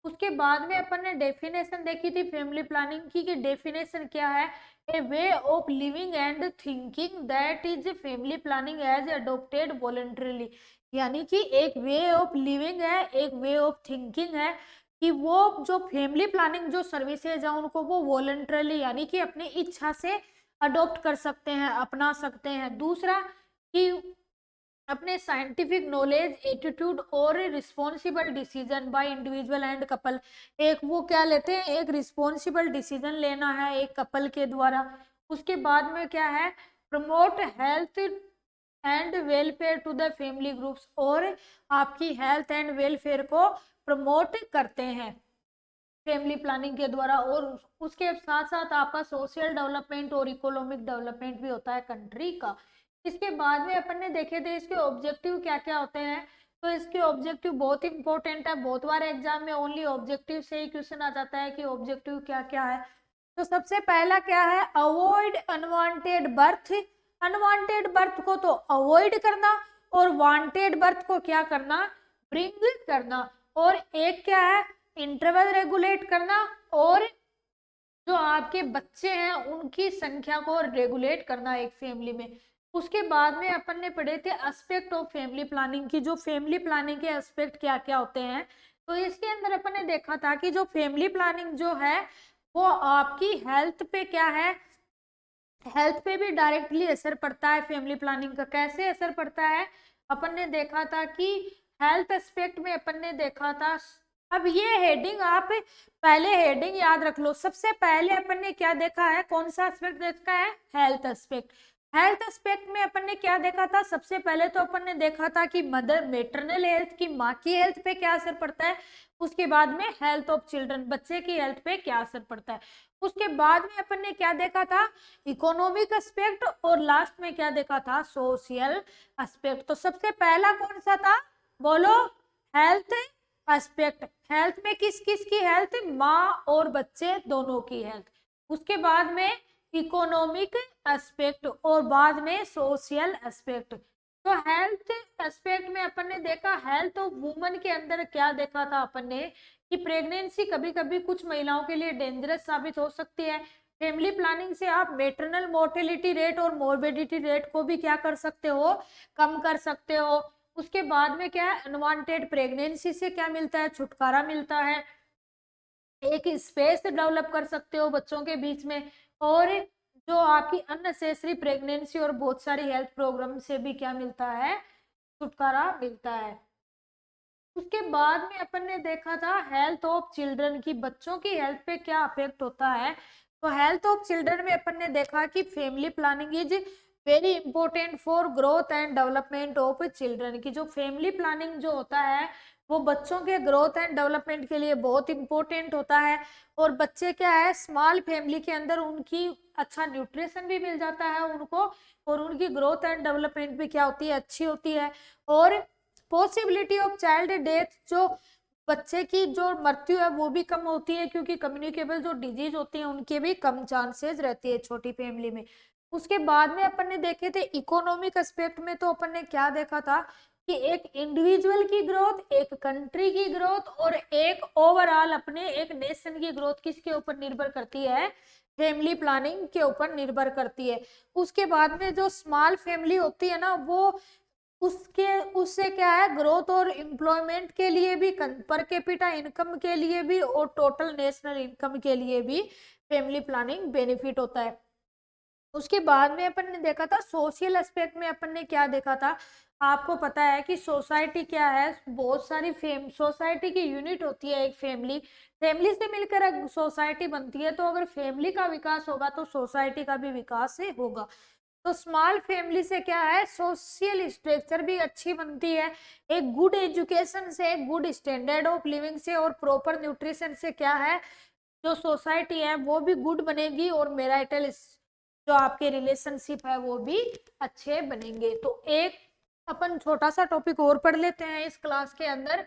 S1: उसके बाद में अपन ने डेफिनेशन देखी थी फैमिली प्लानिंग की, कि डेफिनेशन क्या है, a way of living and thinking that is family planning as adopted voluntarily, यानी कि एक वे ऑफ लिविंग है, एक वे ऑफ थिंकिंग है, कि वो जो फैमिली प्लानिंग जो सर्विसेज है उनको वो वॉलंटरली यानी कि अपनी इच्छा से अडॉप्ट कर सकते हैं, अपना सकते हैं। दूसरा कि अपने साइंटिफिक नॉलेज, एटीट्यूड और responsible decision by individual and couple, एक वो क्या लेते हैं, एक रिस्पॉन्सिबल डिसीजन लेना है एक कपल के द्वारा। उसके बाद में क्या है, promote health and welfare to the family groups, और आपकी हेल्थ एंड वेलफेयर को प्रमोट करते हैं फैमिली प्लानिंग के द्वारा, और उसके साथ साथ आपका सोशल डेवलपमेंट और इकोनॉमिक डेवलपमेंट भी होता है कंट्री का। इसके बाद में अपन ने देखे थे इसके ऑब्जेक्टिव क्या क्या होते हैं, तो इसके ऑब्जेक्टिव बहुत इंपॉर्टेंट है, बहुत बार एग्जाम में ओनली ऑब्जेक्टिव से ही क्वेश्चन आ जाता है कि ऑब्जेक्टिव क्या क्या है। तो सबसे पहला क्या है, avoid unwanted birth, unwanted birth को तो अवॉइड करना, और वांटेड बर्थ को क्या करना, ब्रिंग करना। और एक क्या है, इंटरवल रेगुलेट करना, और जो आपके बच्चे हैं उनकी संख्या को रेगुलेट करना एक फैमिली में। उसके बाद में अपन ने पढ़े थे एस्पेक्ट ऑफ फैमिली प्लानिंग की, जो फैमिली प्लानिंग के एस्पेक्ट क्या क्या होते हैं। तो इसके अंदर अपन ने देखा था कि जो फैमिली प्लानिंग जो है वो आपकी हेल्थ पे क्या है, हेल्थ पे भी डायरेक्टली असर पड़ता है। फैमिली प्लानिंग का कैसे असर पड़ता है, अपन ने देखा था कि हेल्थ एस्पेक्ट में अपन ने देखा था। अब ये हेडिंग आप पहले हेडिंग याद रख लो। सबसे पहले अपन ने क्या देखा है, कौन सा एस्पेक्ट देखा है, हेल्थ एस्पेक्ट। हेल्थ एस्पेक्ट में अपन ने क्या देखा था, सबसे पहले तो अपन ने देखा था कि मदर मेटरनल हेल्थ की, माँ की हेल्थ पे क्या असर पड़ता है। उसके बाद में हेल्थ ऑफ चिल्ड्रन, बच्चे की हेल्थ पे क्या असर पड़ता है। उसके बाद में अपन ने क्या देखा था, इकोनॉमिक एस्पेक्ट, और लास्ट में क्या देखा था, सोशल एस्पेक्ट। तो सबसे पहला कौन सा था, बोलो, हेल्थ एस्पेक्ट। हेल्थ में किस किस की हेल्थ, माँ और बच्चे दोनों की हेल्थ। उसके बाद में इकोनॉमिक एस्पेक्ट और बाद में सोशल एस्पेक्ट। तो हेल्थ एस्पेक्ट में अपन ने देखा हेल्थ ऑफ वुमन के अंदर क्या देखा था अपन ने, कि प्रेगनेंसी कभी कभी कुछ महिलाओं के लिए डेंजरस साबित हो सकती है। फैमिली प्लानिंग से आप मेटरनल मोर्टेलिटी रेट और मोर्बिडिटी रेट को भी क्या कर सकते हो, कम कर सकते हो। उसके बाद में क्या है, अनवांटेड प्रेगनेंसी से क्या मिलता है, छुटकारा मिलता है। एक स्पेस डेवलप कर सकते हो बच्चों के बीच में। और जो आपकी अननेसेसरी प्रेगनेंसी और बहुत सारी हेल्थ प्रोग्राम से भी क्या मिलता है, छुटकारा मिलता है। उसके बाद में अपन ने देखा था हेल्थ ऑफ चिल्ड्रन की, बच्चों की हेल्थ पे क्या अफेक्ट होता है। तो हेल्थ ऑफ चिल्ड्रन में अपन ने देखा कि family planning is very important for growth and development of children की। जो फैमिली प्लानिंग जो होता है वो बच्चों के ग्रोथ एंड डेवलपमेंट के लिए बहुत इंपॉर्टेंट होता है। और बच्चे क्या है, स्मॉल फैमिली के अंदर उनकी अच्छा न्यूट्रिशन भी मिल जाता है उनको, और उनकी ग्रोथ एंड डेवलपमेंट भी क्या होती है, अच्छी होती है। और पॉसिबिलिटी ऑफ चाइल्ड डेथ, जो बच्चे की जो मृत्यु है वो भी कम होती है, क्योंकि कम्युनिकेबल जो डिजीज होती है उनके भी कम चांसेस रहती है छोटी फैमिली में। उसके बाद में अपन ने देखे थे इकोनॉमिक एस्पेक्ट में, तो अपन ने क्या देखा था कि एक इंडिविजुअल की ग्रोथ, एक कंट्री की ग्रोथ और एक ओवरऑल अपने एक नेशन की ग्रोथ किसके ऊपर निर्भर करती है, फैमिली प्लानिंग के ऊपर निर्भर करती है। उसके बाद में जो स्मॉल फैमिली होती है ना, वो उसके उससे क्या है, ग्रोथ और एम्प्लॉयमेंट के लिए भी, पर कैपिटा इनकम के लिए भी और टोटल नेशनल इनकम के लिए भी फैमिली प्लानिंग बेनिफिट होता है। उसके बाद में अपन ने देखा था सोशल एस्पेक्ट में, अपन ने क्या देखा था, आपको पता है कि सोसाइटी क्या है, बहुत सारी सोसाइटी की यूनिट होती है एक फैमिली। फैमिली से मिलकर सोसाइटी बनती है, तो अगर फैमिली का विकास होगा तो सोसाइटी का भी विकास से होगा। तो स्मॉल फैमिली से क्या है, सोशल स्ट्रक्चर भी अच्छी बनती है। एक गुड एजुकेशन से, एक गुड स्टैंडर्ड ऑफ लिविंग से और प्रॉपर न्यूट्रिशन से क्या है, जो सोसाइटी है वो भी गुड बनेगी, और मैरिटल जो आपके रिलेशनशिप है वो भी अच्छे बनेंगे। तो एक अपन छोटा सा टॉपिक और पढ़ लेते हैं इस क्लास के अंदर।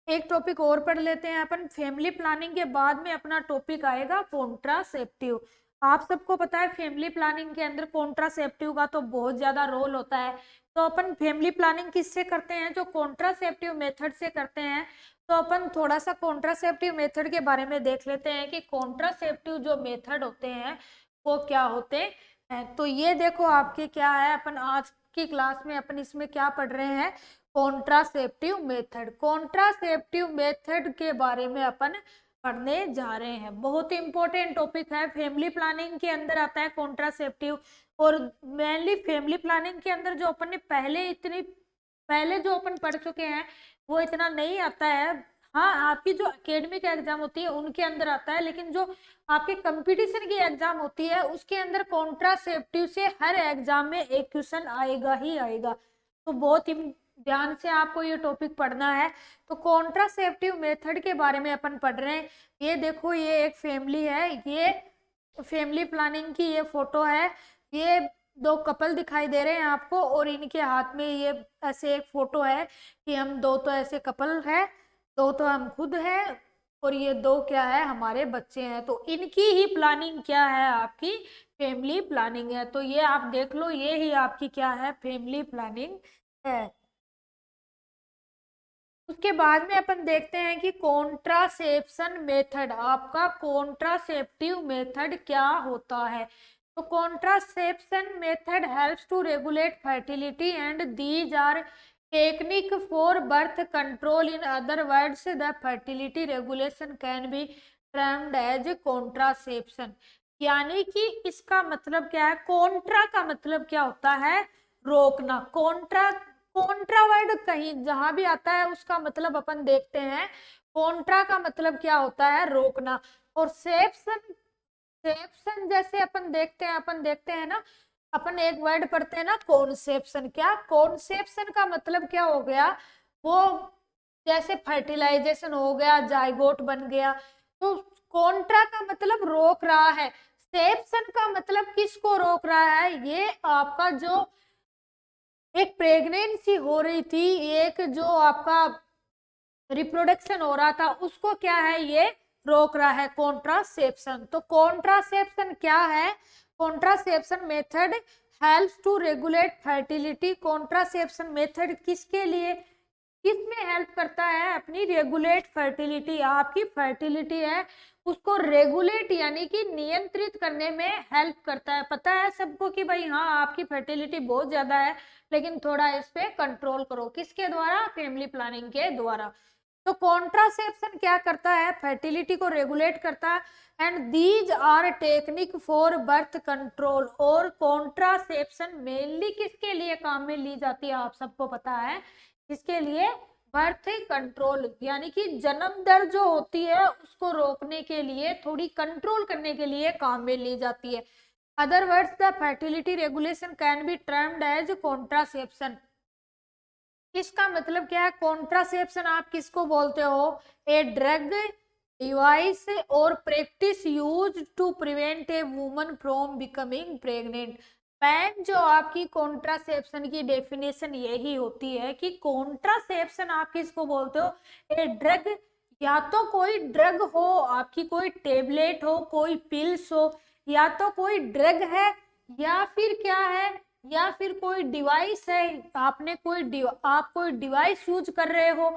S1: एक टॉपिक और पढ़ लेते हैं अपन, फैमिली प्लानिंग के बाद में अपना टॉपिक आएगा कॉन्ट्रासेप्टिव। आप सबको पता है फैमिली प्लानिंग के अंदर कॉन्ट्रासेप्टिव का तो बहुत ज्यादा रोल होता है। तो अपन फैमिली प्लानिंग किससे करते हैं, जो कॉन्ट्रासेप्टिव मेथड से करते हैं। तो अपन थोड़ा सा कॉन्ट्रासेप्टिव मेथड के बारे में देख लेते हैं कि कॉन्ट्रासेप्टिव जो मेथड होते हैं वो क्या होते हैं। तो ये देखो आपके क्या है, अपन आज की क्लास में अपन इसमें क्या पढ़ रहे हैं, कॉन्ट्रासेप्टिव मेथड। कॉन्ट्रासेप्टिव मेथड के बारे में अपन पढ़ने जा रहे हैं। बहुत ही इंपॉर्टेंट टॉपिक है, फैमिली प्लानिंग के अंदर आता है कॉन्ट्रासेप्टिव। और मेनली फैमिली प्लानिंग के अंदर जो अपन ने पहले जो अपन पढ़ चुके हैं वो इतना नहीं आता है। हाँ, आपकी जो एकेडमिक एग्जाम होती है उनके अंदर आता है, लेकिन जो आपके कंपटीशन की एग्जाम होती है उसके अंदर कॉन्ट्रासेप्टिव से हर एग्जाम में एक क्वेश्चन आएगा ही आएगा। तो बहुत ही ध्यान से आपको ये टॉपिक पढ़ना है। तो कॉन्ट्रासेप्टिव मेथड के बारे में अपन पढ़ रहे हैं। ये देखो, ये एक फैमिली है, ये फैमिली प्लानिंग की ये फोटो है। ये दो कपल दिखाई दे रहे हैं आपको, और इनके हाथ में ये ऐसे एक फोटो है कि हम दो तो ऐसे कपल है, दो तो हम खुद है, और ये दो क्या है, हमारे बच्चे हैं। तो इनकी ही प्लानिंग क्या है, आपकी फैमिली प्लानिंग है। तो ये आप देख लो, ये ही आपकी क्या है, फैमिली प्लानिंग है। उसके बाद में अपन देखते हैं कि कॉन्ट्रासेप्शन मेथड, आपका कॉन्ट्रासेप्टिव मेथड क्या होता है। तो contraception method helps to regulate fertility and these are technique for birth control. In other words the fertility regulation can be termed as contraception. यानी कि इसका मतलब क्या है, कॉन्ट्रा का मतलब क्या होता है, रोकना। कॉन्ट्रा वर्ड कहीं जहां भी आता है उसका मतलब अपन देखते हैं, कॉन्ट्रा का मतलब क्या होता है, रोकना। और सेप्शन, सेप्शन जैसे अपन देखते हैं ना, अपन एक वर्ड पढ़ते हैं ना कॉन्सेप्शन, क्या कॉन्सेप्शन का मतलब क्या हो गया, वो जैसे फर्टिलाइजेशन हो गया, जाइगोट बन गया। तो कॉन्ट्रा का मतलब रोक रहा है, सेप्शन का मतलब किसको रोक रहा है, ये आपका जो एक प्रेगनेंसी हो रही थी, एक जो आपका रिप्रोडक्शन हो रहा था, उसको क्या है, ये रोक रहा है, कॉन्ट्रासेप्शन। तो कॉन्ट्रासेप्शन क्या है, contraception method helps to regulate fertility. Contraception method किसके लिए, किसमें हेल्प करता है, अपनी रेगुलेट फर्टिलिटी, आपकी फर्टिलिटी है उसको रेगुलेट यानी कि नियंत्रित करने में हेल्प करता है। पता है सबको कि भाई हाँ आपकी फर्टिलिटी बहुत ज्यादा है, लेकिन थोड़ा इस पे कंट्रोल करो, किसके द्वारा, फैमिली प्लानिंग के द्वारा। तो कॉन्ट्रासेप्शन क्या करता है, फर्टिलिटी को रेगुलेट करता है। And these are technique for birth control. और कॉन्ट्रासेप्शन मेनली किसके लिए काम में ली जाती है, आप सबको पता है, इसके लिए, बर्थ कंट्रोल यानी कि जन्म दर जो होती है उसको रोकने के लिए, थोड़ी कंट्रोल करने के लिए काम में ली जाती है। Other words the fertility regulation can be termed as contraception. इसका मतलब क्या है, कॉन्ट्रासेप्शन आप किसको बोलते हो, ए ड्रग डिवाइस और practice use to prevent a woman from becoming pregnant. Man जो आपकी कॉन्ट्रासेप्शन की डेफिनेशन यही होती है कि कॉन्ट्रासेप्शन आप किसको बोलते हो, ए ड्रग, या तो कोई ड्रग हो, आपकी कोई टेबलेट हो, कोई पिल्स हो, या तो कोई ड्रग है, या फिर क्या है, या फिर कोई डिवाइस है, आपने आप कोई डिवाइस यूज कर रहे हो,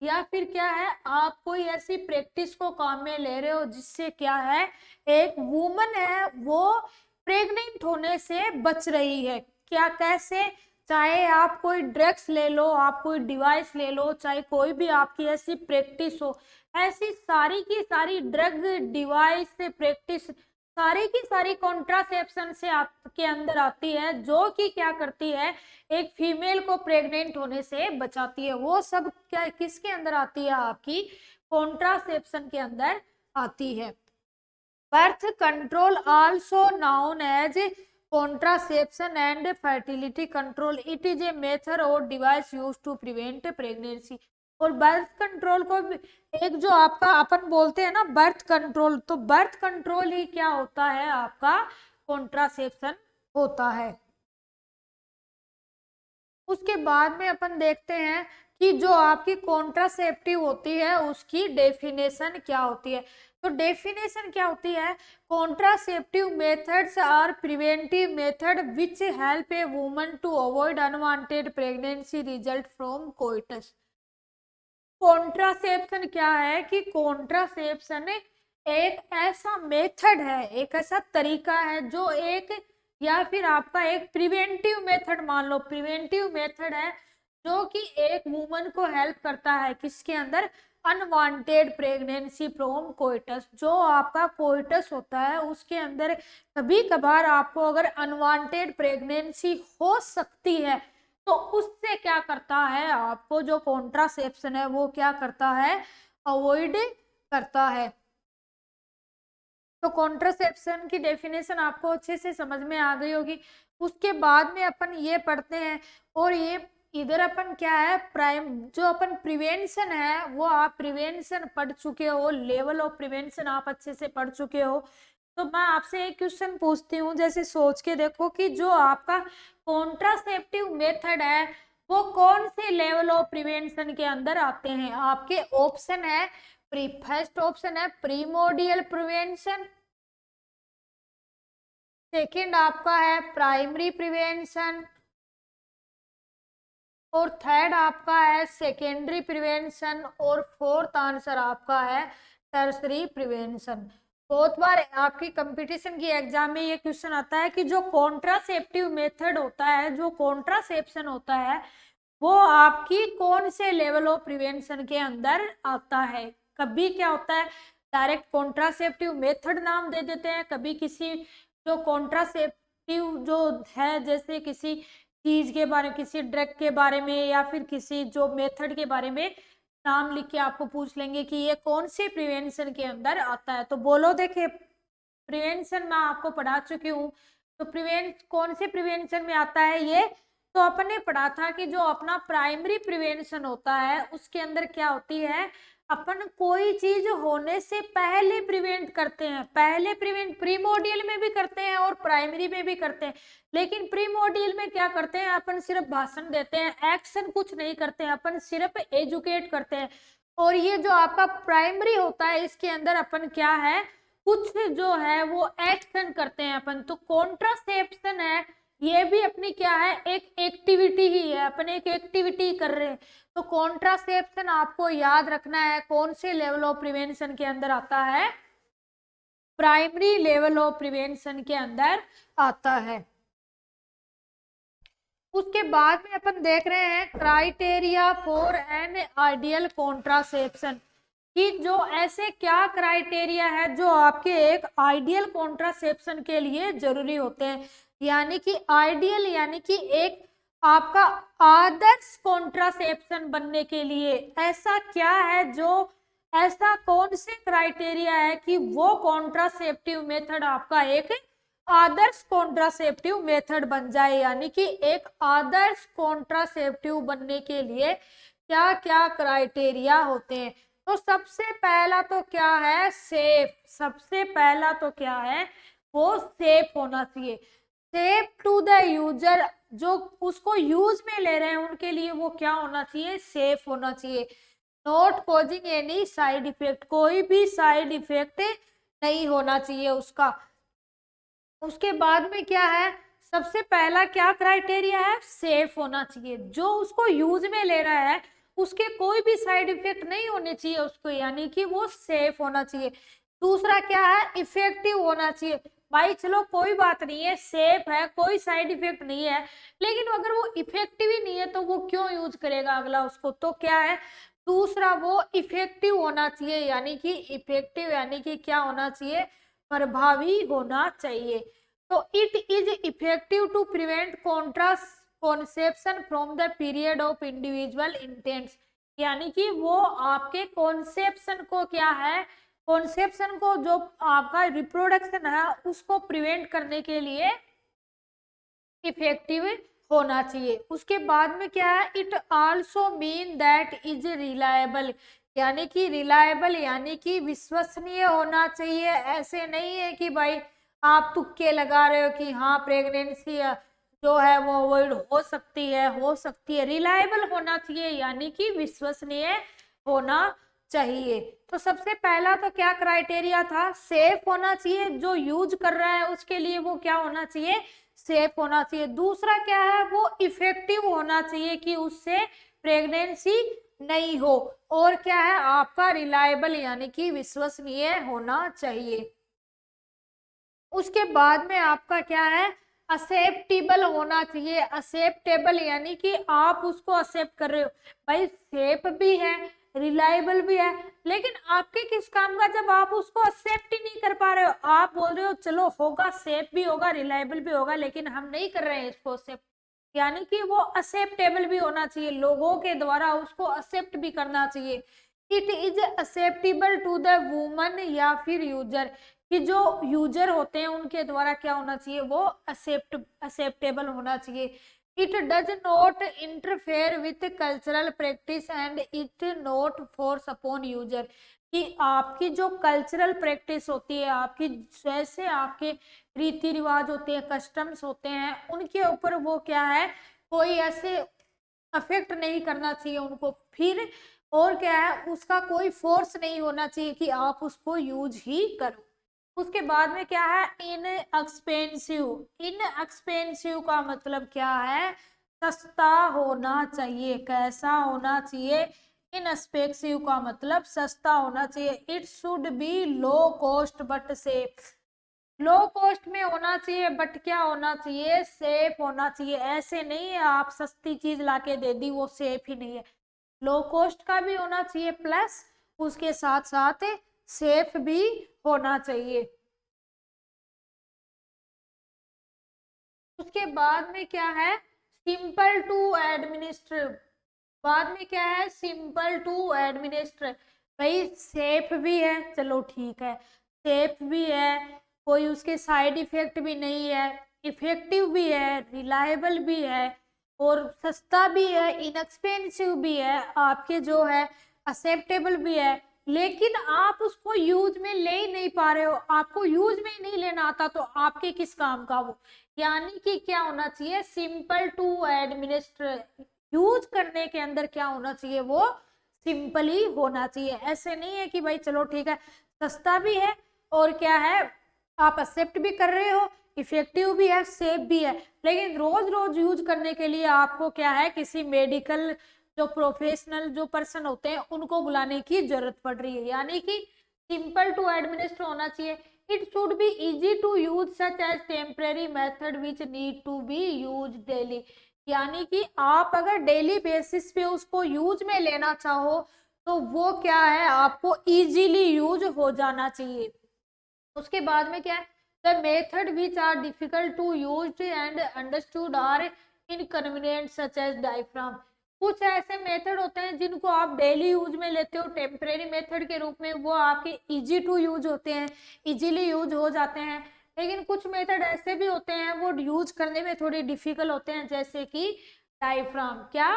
S1: या फिर क्या है, आप कोई ऐसी प्रैक्टिस को काम में ले रहे हो जिससे क्या है, एक वुमन है वो प्रेग्नेंट होने से बच रही है। क्या, कैसे, चाहे आप कोई ड्रग्स ले लो, आप कोई डिवाइस ले लो, चाहे कोई भी आपकी ऐसी प्रैक्टिस हो, ऐसी सारी की सारी ड्रग डिवाइस से प्रैक्टिस, सारी की सारी कॉन्ट्रासेप्शन से आपके अंदर आती है, जो कि क्या करती है, एक फीमेल को प्रेग्नेंट होने से बचाती है। वो सब क्या किसके अंदर आती है, आपकी कॉन्ट्रासेप्शन के अंदर आती है। Birth control also known as contraception and fertility control, it is a method or device used to prevent pregnancy। और बर्थ कंट्रोल को एक जो आपका अपन बोलते हैं ना बर्थ कंट्रोल, तो बर्थ कंट्रोल ही क्या होता है, आपका कॉन्ट्रासेप्शन होता है। उसके बाद में अपन देखते हैं कि जो आपकी कॉन्ट्रासेप्टिव होती है उसकी डेफिनेशन क्या होती है। तो डेफिनेशन क्या होती है, contraceptive methods are preventive method which help a woman to avoid unwanted pregnancy result from coitus. Contraception क्या है कि कॉन्ट्रासेप्शन एक ऐसा मेथड है, एक ऐसा तरीका है जो एक, या फिर आपका एक प्रिवेंटिव मेथड मान लो, प्रिवेंटिव मेथड है जो कि एक वुमन को हेल्प करता है किसके अंदर, अनवांटेड प्रेगनेंसी फ्रॉम कोइटस। जो आपका कोइटस होता है उसके अंदर कभी कभार आपको अगर अनवांटेड प्रेगनेंसी हो सकती है, तो उससे क्या करता है, आपको जो कॉन्ट्रासेप्शन है वो क्या करता है, अवॉइड करता है। तो कॉन्ट्रासेप्शन की डेफिनेशन आपको अच्छे से समझ में आ गई होगी। उसके बाद में अपन ये पढ़ते हैं, और ये इधर अपन क्या है, प्राइम जो अपन प्रिवेंशन है वो आप प्रिवेंशन पढ़ चुके हो, लेवल ऑफ प्रिवेंशन आप अच्छे से पढ़ चुके हो। तो मैं आपसे एक क्वेश्चन पूछती हूँ, जैसे सोच के देखो कि जो आपका कॉन्ट्रासेप्टिव मेथड है वो कौन से लेवल ऑफ प्रिवेंशन के अंदर आते हैं। आपके ऑप्शन है, फर्स्ट ऑप्शन है प्रीमोडियल प्रिवेंशन, सेकंड आपका है प्राइमरी प्रिवेंशन, और थर्ड आपका है सेकेंडरी प्रिवेंशन, और फोर्थ आंसर आपका है टर्सरी प्रिवेंशन। बहुत बार आपकी कंपटीशन की एग्जाम में ये क्वेश्चन आता है कि जो कॉन्ट्रासेप्टिव मेथड होता है, जो कॉन्ट्रासेप्शन होता है, वो आपकी कौन से लेवल ऑफ प्रिवेंशन के अंदर आता है। कभी क्या होता है, डायरेक्ट कॉन्ट्रासेप्टिव मेथड नाम दे देते हैं, कभी किसी जो कॉन्ट्रासेप्टिव जो है, जैसे किसी चीज के बारे में, किसी ड्रग के बारे में, या फिर किसी जो मेथड के बारे में नाम लिख के आपको पूछ लेंगे कि ये कौन से प्रिवेंशन के अंदर आता है। तो बोलो, देखिए प्रिवेंशन मैं आपको पढ़ा चुकी हूँ, तो कौन से प्रिवेंशन में आता है ये, तो अपन ने पढ़ा था कि जो अपना प्राइमरी प्रिवेंशन होता है उसके अंदर क्या होती है, अपन कोई चीज होने से पहले प्रिवेंट करते हैं। पहले प्रिवेंट प्रीमोडियल में भी करते हैं और प्राइमरी में भी करते हैं, लेकिन प्रीमोडियल में क्या करते हैं, अपन सिर्फ भाषण देते हैं, एक्शन कुछ नहीं करते हैं, अपन सिर्फ एजुकेट करते हैं। और ये जो आपका प्राइमरी होता है, इसके अंदर अपन क्या है, कुछ जो है वो एक्शन करते हैं अपन। तो कॉन्ट्रासेप्शन है, ये भी अपनी क्या है, एक एक्टिविटी ही है, अपन एक एक्टिविटी कर रहे हैं। तो कॉन्ट्रासेप्शन आपको याद रखना है कौन से लेवल ऑफ प्रिवेंशन के अंदर आता है, प्राइमरी लेवल ऑफ प्रिवेंशन के अंदर आता है। उसके बाद में अपन देख रहे हैं criteria for an ideal contraception, कि जो ऐसे क्या क्राइटेरिया है जो आपके एक आइडियल कॉन्ट्रासेप्शन के लिए जरूरी होते हैं। यानी कि आइडियल यानी कि एक आपका आदर्श कॉन्ट्रासेप्शन बनने के लिए ऐसा क्या है, जो ऐसा कौन से क्राइटेरिया है कि वो कॉन्ट्रासेप्टिव मेथड आपका एक आदर्श कॉन्ट्रासेप्टिव मेथड बन जाए। यानी कि एक आदर्श कॉन्ट्रासेप्टिव बनने के लिए क्या क्या क्राइटेरिया होते हैं। तो सबसे पहला तो क्या है, सेफ। सबसे पहला तो क्या है, वो सेफ होना चाहिए। सेफ टू द यूजर, जो उसको यूज में ले रहे हैं उनके लिए वो क्या होना चाहिए, सेफ होना चाहिए। Not causing any side effect, कोई भी साइड इफेक्ट नहीं होना चाहिए उसका। उसके बाद में क्या है, सबसे पहला क्या क्राइटेरिया है, सेफ होना चाहिए। जो उसको यूज में ले रहा है उसके कोई भी साइड इफेक्ट नहीं होने चाहिए उसको, यानी कि वो सेफ होना चाहिए। दूसरा क्या है, इफेक्टिव होना चाहिए। भाई चलो कोई बात नहीं है, सेफ है, कोई साइड इफेक्ट नहीं है, लेकिन अगर वो इफेक्टिव ही नहीं है तो वो क्यों यूज करेगा अगला उसको। तो क्या है, दूसरा वो इफेक्टिव होना चाहिए। यानी कि इफेक्टिव यानी कि क्या होना चाहिए, प्रभावी होना चाहिए। तो it is effective to prevent conception from the period of individual intents, यानी कि वो आपके कॉन्सेप्शन को क्या है, कॉन्सेप्शन को जो आपका रिप्रोडक्शन है उसको प्रिवेंट करने के लिए इफेक्टिव होना चाहिए। उसके बाद में क्या है, it also mean that is reliable, यानी कि रिलायबल यानी कि विश्वसनीय होना चाहिए। ऐसे नहीं है कि भाई आप तुक्के लगा रहे हो कि हाँ प्रेगनेंसी जो है वो अवॉइड हो सकती है। रिलायबल होना चाहिए यानी कि विश्वसनीय होना चाहिए। तो सबसे पहला तो क्या क्राइटेरिया था, सेफ होना चाहिए। जो यूज कर रहा है उसके लिए वो क्या होना चाहिए, सेफ होना चाहिए। दूसरा क्या है, वो इफेक्टिव होना चाहिए कि उससे प्रेगनेंसी नहीं हो। और क्या है आपका, रिलायबल यानी कि विश्वसनीय होना चाहिए। उसके बाद में आपका क्या है, असेप्टेबल होना चाहिए। असेप्टेबल यानी कि आप उसको एक्सेप्ट कर रहे हो, भाई सेफ भी है, रिलायबल भी है, लेकिन आपके किस काम का जब आप उसको एक्सेप्ट ही नहीं कर पा रहे हो। आप बोल रहे हो चलो होगा, सेफ भी होगा, रिलायबल भी होगा, लेकिन हम नहीं कर रहे हैं इसको एक्सेप्ट, यानी कि वो एक्सेप्टेबल भी होना चाहिए, लोगों के द्वारा उसको एक्सेप्ट भी करना चाहिए। It is acceptable to the woman या फिर यूजर, कि जो यूजर होते हैं उनके द्वारा क्या होना चाहिए, वो एक्सेप्टेबल होना चाहिए। It does not interfere with cultural practice and it not force upon user, कि आपकी जो कल्चरल प्रैक्टिस होती है, आपकी जैसे आपके रीति रिवाज होते हैं, कस्टम्स होते हैं, उनके ऊपर वो क्या है, कोई ऐसे अफेक्ट नहीं करना चाहिए उनको। फिर और क्या है, उसका कोई फोर्स नहीं होना चाहिए कि आप उसको यूज ही करो। उसके बाद में क्या है, इनएक्सपेंसिव। इनएक्सपेंसिव का मतलब क्या है, सस्ता होना चाहिए। कैसा होना चाहिए? इनएक्सपेंसिव का मतलब सस्ता होना चाहिए। It should B low cost but safe. Low cost में होना चाहिए बट क्या होना चाहिए? सेफ होना चाहिए। ऐसे नहीं है आप सस्ती चीज लाके दे दी वो सेफ ही नहीं है। लो कॉस्ट का भी होना चाहिए प्लस उसके साथ साथ सेफ भी होना चाहिए। उसके बाद में क्या है? Simple to administer. बाद में क्या है? Simple to administer. भाई सेफ भी है, चलो ठीक है, सेफ भी है, कोई उसके साइड इफेक्ट भी नहीं है, इफेक्टिव भी है, रिलायबल भी है और सस्ता भी है, इनएक्सपेंसिव भी है, आपके जो है एक्सेप्टेबल भी है। लेकिन आप उसको यूज में ले ही नहीं पा रहे हो, आपको यूज में ही नहीं लेना आता, तो आपके किस काम का वो? यानी कि क्या होना चाहिए? Simple to administer. यूज करने के अंदर क्या होना चाहिए? वो सिंपली होना चाहिए। ऐसे नहीं है कि भाई चलो ठीक है सस्ता भी है और क्या है आप एक्सेप्ट भी कर रहे हो, इफेक्टिव भी है, सेफ भी है, लेकिन रोज रोज यूज करने के लिए आपको क्या है किसी मेडिकल जो प्रोफेशनल जो पर्सन होते हैं उनको बुलाने की जरूरत पड़ रही है। यानी कि सिंपल टू एडमिनिस्टर होना चाहिए। It should be easy to use such as temporary method which need to be use daily. यानी कि आप अगर डेली बेसिस पे उसको यूज में लेना चाहो तो वो क्या है आपको इजीली यूज हो जाना चाहिए। उसके बाद में क्या है? The method which are difficult to use and understood are inconvenient such as diaphragm. कुछ ऐसे मेथड होते हैं जिनको आप डेली यूज में लेते हो टेम्परेरी मेथड के रूप में, वो आपके इजी टू यूज होते हैं, इजीली यूज हो जाते हैं। लेकिन कुछ मेथड ऐसे भी होते हैं वो यूज करने में थोड़ी डिफिकल्ट होते हैं, जैसे कि डायफ्राम। क्या?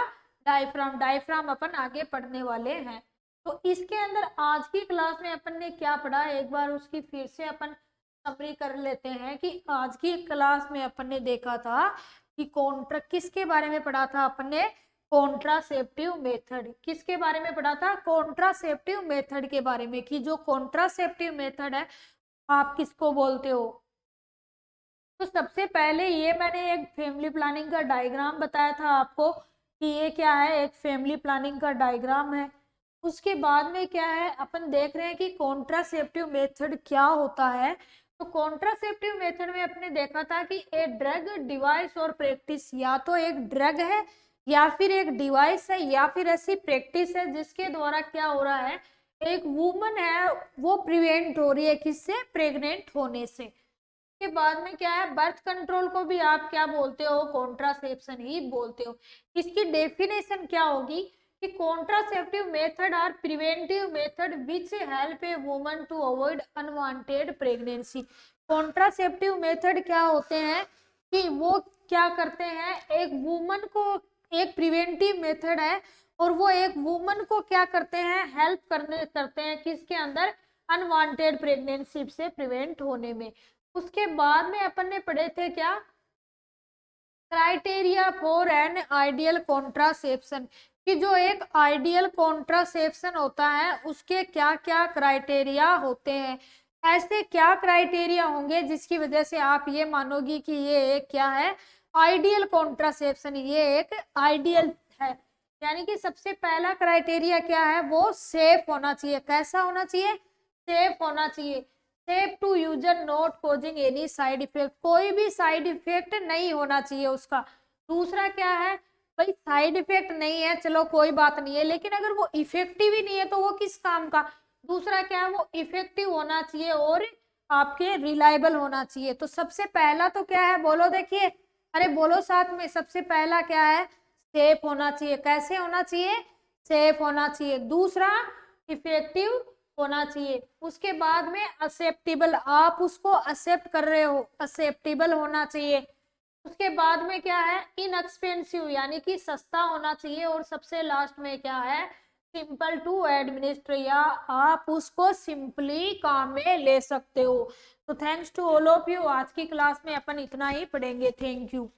S1: डायफ्राम। डायफ्राम अपन आगे पढ़ने वाले हैं। तो इसके अंदर आज की क्लास में अपन ने क्या पढ़ा, एक बार उसकी फिर से अपन समरी कर लेते हैं कि आज की क्लास में अपन ने देखा था कि कॉन्ट्रा किसके बारे में पढ़ा था अपन ने? Contraceptive method. किसके बारे में पढ़ा था? कॉन्ट्रासेप्टिव मेथड के बारे में, कि जो कॉन्ट्रासेप्टिव मेथड है आप किसको बोलते हो। तो सबसे पहले ये मैंने एक फैमिली प्लानिंग का डायग्राम बताया था आपको कि ये क्या है, एक फैमिली प्लानिंग का डायग्राम है। उसके बाद में क्या है अपन देख रहे हैं कि कॉन्ट्रासेप्टिव मेथड क्या होता है। तो कॉन्ट्रासेप्टिव मेथड में अपने देखा था कि ए ड्रग डिवाइस और प्रैक्टिस, या तो एक ड्रग है या फिर एक डिवाइस है या फिर ऐसी प्रैक्टिस है जिसके द्वारा क्या हो रहा है, एक वुमन है वो प्रिवेंट हो रही है किससे? प्रेग्नेंट होने से। के बाद में क्या है? बर्थ कंट्रोल को भी आप क्या बोलते हो? कॉन्ट्रासेप्शन ही बोलते हो। इसकी डेफिनेशन क्या होगी कि contraceptive method are preventive method which help a woman to avoid unwanted pregnancy. Contraceptive method क्या होते हैं कि वो क्या करते हैं, एक वुमन को, एक प्रिवेंटिव मेथड है और वो एक वुमन को क्या करते हैं, हेल्प करते हैं किसके अंदर? अनवांटेड प्रेगनेंसी से प्रिवेंट होने में। उसके बाद में अपन ने पढ़े थे क्या? Criteria for an ideal contraception, कि जो एक आइडियल कॉन्ट्रासेप्शन होता है उसके क्या क्या क्राइटेरिया होते हैं। ऐसे क्या क्राइटेरिया होंगे जिसकी वजह से आप ये मानोगी कि ये एक क्या है? आइडियल कॉन्ट्रासेप्शन, ये एक आइडियल है। यानी कि सबसे पहला क्राइटेरिया क्या है? वो सेफ होना चाहिए। कैसा होना चाहिए? सेफ होना चाहिए। Safe to user, not causing any side effect, कोई भी साइड इफेक्ट नहीं होना चाहिए उसका। दूसरा क्या है? भाई साइड इफेक्ट नहीं है चलो कोई बात नहीं है, लेकिन अगर वो इफेक्टिव ही नहीं है तो वो किस काम का? दूसरा क्या है? वो इफेक्टिव होना चाहिए और आपके रिलायबल होना चाहिए। तो सबसे पहला तो क्या है बोलो, देखिए, अरे बोलो साथ में, सबसे पहला क्या है? सेफ होना चाहिए। कैसे होना चाहिए? सेफ होना चाहिए। दूसरा इफेक्टिव होना चाहिए। उसके बाद में एक्सेप्टेबल, आप उसको एक्सेप्ट कर रहे हो, एक्सेप्टेबल होना चाहिए। उसके बाद में क्या है? इनएक्सपेंसिव, यानी कि सस्ता होना चाहिए। और सबसे लास्ट में क्या है? सिंपल टू एडमिनिस्टर, या आप उसको सिंपली काम में ले सकते हो। तो thanks to all of you, आज की क्लास में अपन इतना ही पढ़ेंगे। Thank you.